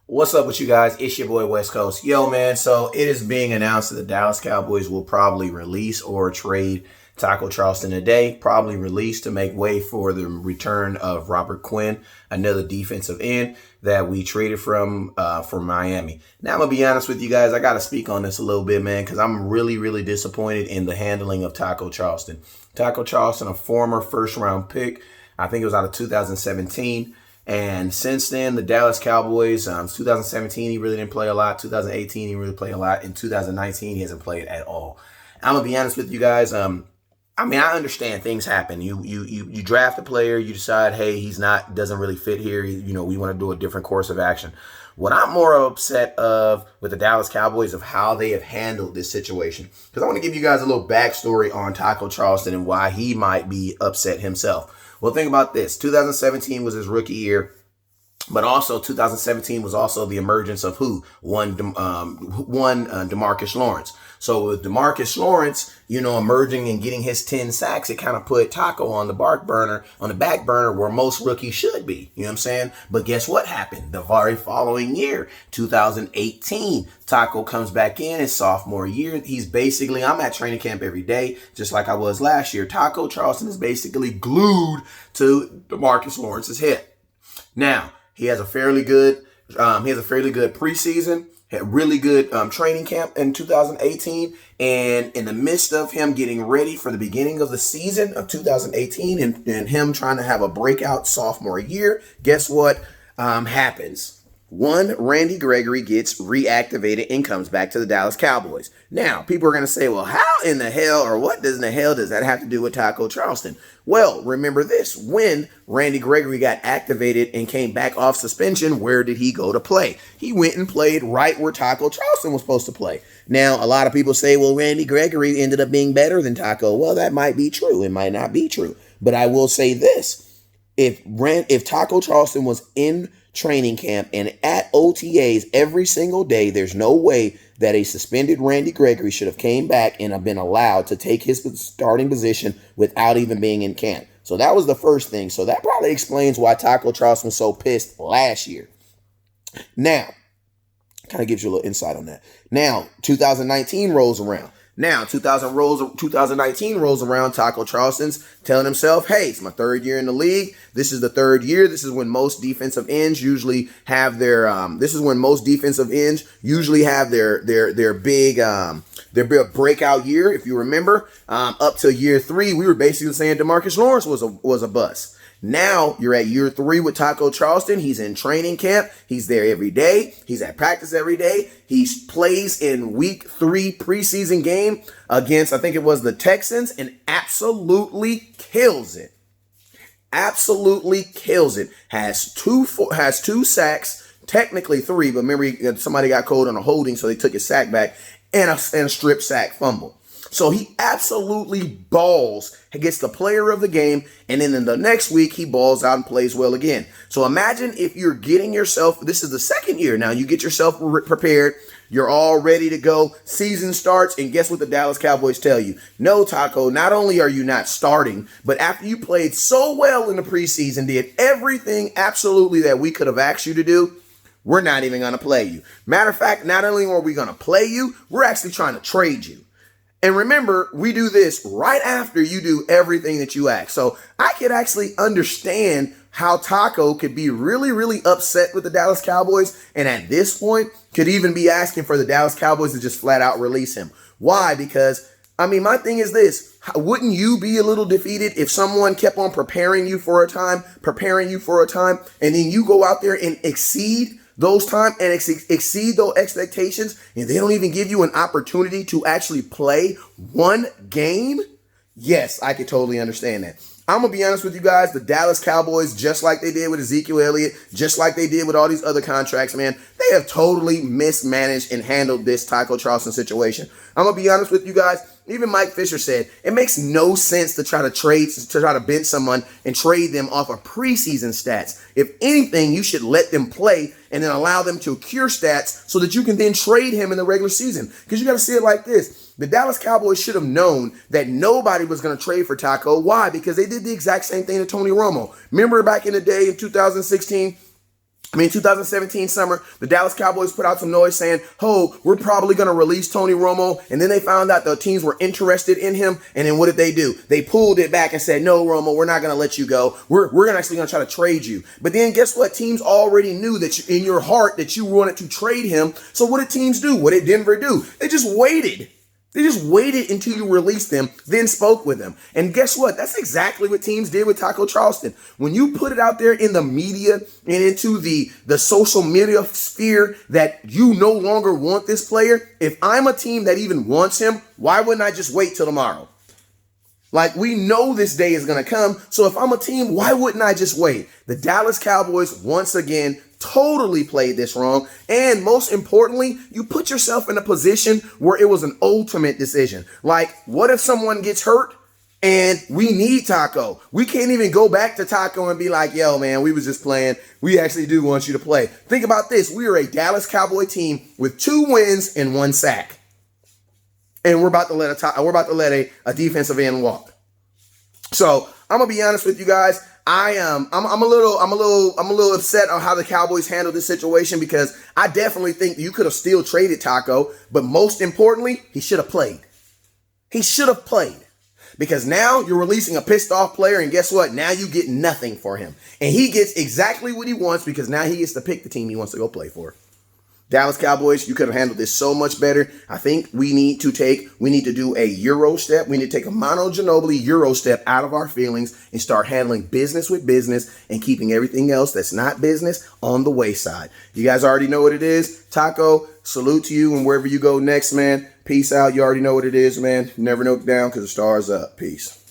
What's up with you guys? It's your boy West Coast. Yo, man. So it is being announced that the Dallas Cowboys will probably release or trade Taco Charlton today. Probably release to make way for the return of Robert Quinn, another defensive end that we traded from Miami. Now, I'm going to be honest with you guys. I got to speak on this a little bit, man, because I'm really disappointed in the handling of Taco Charlton. Taco Charlton, a former first-round pick. I think it was out of 2017. And since then, the Dallas Cowboys, 2017, he really didn't play a lot. 2018, he really played a lot. In 2019, he hasn't played at all. I'm going to be honest with you guys. I understand things happen. You draft a player, you decide, hey, doesn't really fit here. We want to do a different course of action. What I'm more upset of with the Dallas Cowboys of how they have handled this situation. Because I want to give you guys a little backstory on Taco Charlton and why he might be upset himself. Well, think about this. 2017 was his rookie year, but also 2017 was also the emergence of one DeMarcus Lawrence. So with DeMarcus Lawrence, emerging and getting his 10 sacks, it kind of put Taco on the back burner where most rookies should be. You know what I'm saying? But guess what happened? The very following year, 2018, Taco comes back in his sophomore year. I'm at training camp every day, just like I was last year. Taco Charlton is basically glued to DeMarcus Lawrence's hip. Now, he has a fairly good preseason. Had really good training camp in 2018. And in the midst of him getting ready for the beginning of the season of 2018 and him trying to have a breakout sophomore year, guess what happens? Randy Gregory gets reactivated and comes back to the Dallas Cowboys. Now, people are going to say, well, how in the hell or what does that have to do with Taco Charlton? Well, remember this. When Randy Gregory got activated and came back off suspension, where did he go to play? He went and played right where Taco Charlton was supposed to play. Now, a lot of people say, well, Randy Gregory ended up being better than Taco. Well, that might be true. It might not be true. But I will say this. If Taco Charlton was in training camp and at OTAs every single day, there's no way that a suspended Randy Gregory should have came back and have been allowed to take his starting position without even being in camp. So that was the first thing. So that probably explains why Taco Charlton was so pissed last year. Now, kind of gives you a little insight on that. Now, 2019 rolls around. Now, 2019 rolls around, Taco Charlton's telling himself, hey, it's my third year in the league. This is the third year. This is when most defensive ends usually have their big breakout year. If you remember, up to year 3, we were basically saying DeMarcus Lawrence was a bust. Now you're at year 3 with Taco Charlton. He's in training camp. He's there every day. He's at practice every day. He plays in week 3 preseason game against, I think it was the Texans, and absolutely kills it. Absolutely kills it. Has two sacks, technically 3, but remember somebody got called on a holding, so they took his sack back, and a strip sack fumble. So he absolutely balls, gets the player of the game, and then in the next week, he balls out and plays well again. So imagine if you're getting yourself, this is the second year now, you get yourself prepared, you're all ready to go, season starts, and guess what the Dallas Cowboys tell you? No, Taco, not only are you not starting, but after you played so well in the preseason, did everything absolutely that we could have asked you to do, we're not even going to play you. Matter of fact, not only are we going to play you, we're actually trying to trade you. And remember, we do this right after you do everything that you ask. So I could actually understand how Taco could be really upset with the Dallas Cowboys. And at this point, could even be asking for the Dallas Cowboys to just flat out release him. Why? Because, my thing is this. Wouldn't you be a little defeated if someone kept on preparing you for a time, and then you go out there and exceed those time and exceed those expectations, and they don't even give you an opportunity to actually play one game? Yes, I could totally understand that. I'm going to be honest with you guys. The Dallas Cowboys, just like they did with Ezekiel Elliott, just like they did with all these other contracts, man, they have totally mismanaged and handled this Taco Charlton situation. I'm going to be honest with you guys. Even Mike Fisher said it makes no sense to try to bench someone and trade them off of preseason stats. If anything, you should let them play and then allow them to accrue stats so that you can then trade him in the regular season. Because you got to see it like this. The Dallas Cowboys should have known that nobody was going to trade for Taco. Why? Because they did the exact same thing to Tony Romo. Remember back in the day in 2016, 2017 summer, the Dallas Cowboys put out some noise saying, oh, we're probably going to release Tony Romo. And then they found out the teams were interested in him. And then what did they do? They pulled it back and said, no, Romo, we're not going to let you go. We're actually going to try to trade you. But then guess what? Teams already knew that in your heart that you wanted to trade him. So what did teams do? What did Denver do? They just waited. They just waited until you released them, then spoke with them. And guess what? That's exactly what teams did with Taco Charlton. When you put it out there in the media and into the social media sphere that you no longer want this player, if I'm a team that even wants him, why wouldn't I just wait till tomorrow? Like, we know this day is going to come. So if I'm a team, why wouldn't I just wait? The Dallas Cowboys, once again, totally played this wrong. And most importantly, you put yourself in a position where it was an ultimate decision. Like, what if someone gets hurt and we need Taco? We can't even go back to Taco and be like, yo, man, we was just playing. We actually do want you to play. Think about this. We are a Dallas Cowboy team with 2 wins and 1 sack. And we're about to let a defensive end walk. So I'm gonna be honest with you guys. I'm a little upset on how the Cowboys handled this situation, because I definitely think you could have still traded Taco, but most importantly, he should have played. He should have played. Because now you're releasing a pissed off player, and guess what? Now you get nothing for him. And he gets exactly what he wants, because now he gets to pick the team he wants to go play for. Dallas Cowboys, you could have handled this so much better. I think we need to do a Euro step. We need to take a Manu Ginobili Euro step out of our feelings and start handling business with business and keeping everything else that's not business on the wayside. You guys already know what it is. Taco, salute to you, and wherever you go next, man. Peace out. You already know what it is, man. Never look down because the stars up. Peace.